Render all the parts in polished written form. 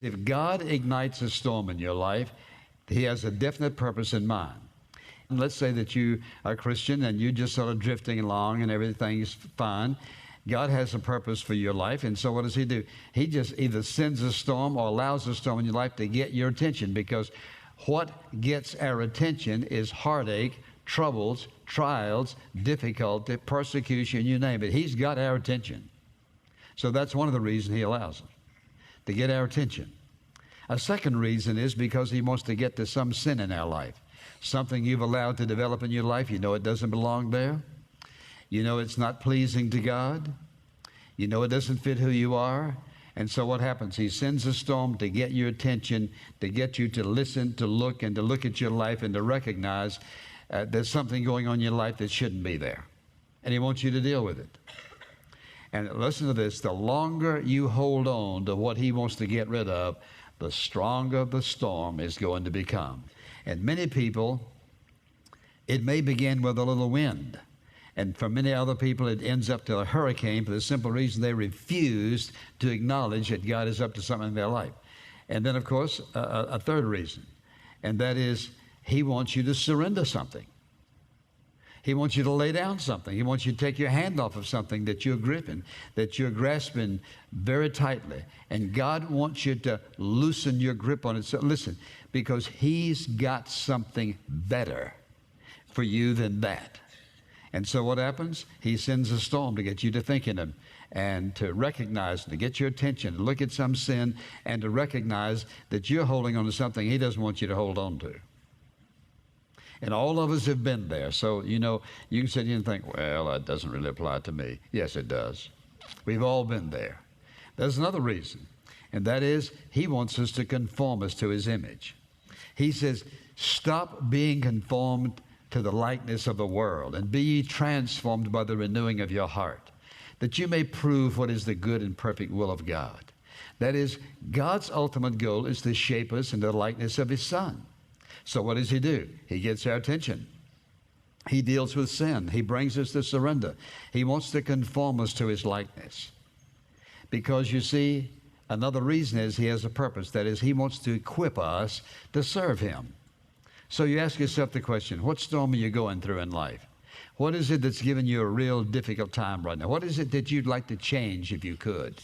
If God ignites a storm in your life, He has a definite purpose in mind. And let's say that you are a Christian and you're just sort of drifting along and everything's fine. God has a purpose for your life, and so what does He do? He just either sends a storm or allows a storm in your life to get your attention, because what gets our attention is heartache, troubles, trials, difficulty, persecution, you name it. He's got our attention. So that's one of the reasons He allows it, to get our attention. A second reason is because He wants to get to some sin in our life. Something you've allowed to develop in your life, you know it doesn't belong there. You know it's not pleasing to God. You know it doesn't fit who you are. And so what happens? He sends a storm to get your attention, to get you to listen, to look, and to look at your life and to recognize there's something going on in your life that shouldn't be there. And He wants you to deal with it. And listen to this, the longer you hold on to what He wants to get rid of, the stronger the storm is going to become. And many people, it may begin with a little wind. And for many other people, it ends up to a hurricane for the simple reason they refuse to acknowledge that God is up to something in their life. And then, of course, a third reason, and that is He wants you to surrender something. He wants you to lay down something. He wants you to take your hand off of something that you're gripping, that you're grasping very tightly. And God wants you to loosen your grip on it. So listen, because He's got something better for you than that. And so what happens? He sends a storm to get you to think in Him and to recognize, to get your attention, to look at some sin and to recognize that you're holding on to something He doesn't want you to hold on to. And all of us have been there. So, you know, you can sit here and think, well, that doesn't really apply to me. Yes, it does. We've all been there. There's another reason, and that is He wants us to conform us to His image. He says, stop being conformed to the likeness of the world, and be ye transformed by the renewing of your heart, that you may prove what is the good and perfect will of God. That is, God's ultimate goal is to shape us into the likeness of His Son. So what does He do? He gets our attention. He deals with sin. He brings us to surrender. He wants to conform us to His likeness. Because you see, another reason is He has a purpose. That is, He wants to equip us to serve Him. So you ask yourself the question, what storm are you going through in life? What is it that's giving you a real difficult time right now? What is it that you'd like to change if you could?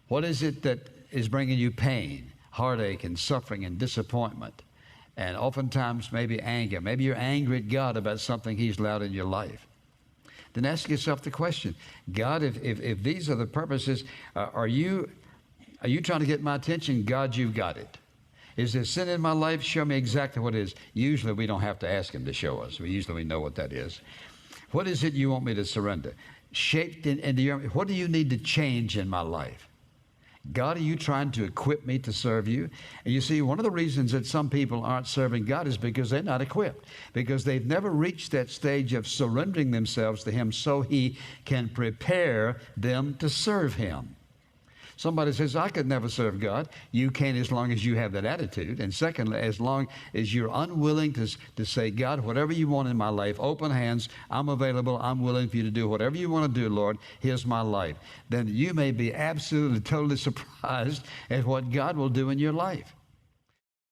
What is it that is bringing you pain, heartache, and suffering, and disappointment? And oftentimes maybe anger. Maybe you're angry at God about something He's allowed in your life. Then ask yourself the question, God, if these are the purposes, are you trying to get my attention? God, you've got it. Is there sin in my life? Show me exactly what it is. Usually we don't have to ask Him to show us. We know what that is. What is it you want me to surrender? Shaped into your, what do you need to change in my life? God, are you trying to equip me to serve you? And you see, one of the reasons that some people aren't serving God is because they're not equipped, because they've never reached that stage of surrendering themselves to Him so He can prepare them to serve Him. Somebody says, I could never serve God. You can, as long as you have that attitude. And secondly, as long as you're unwilling to say, God, whatever you want in my life, open hands, I'm available, I'm willing for you to do whatever you want to do, Lord, here's my life. Then you may be absolutely, totally surprised at what God will do in your life.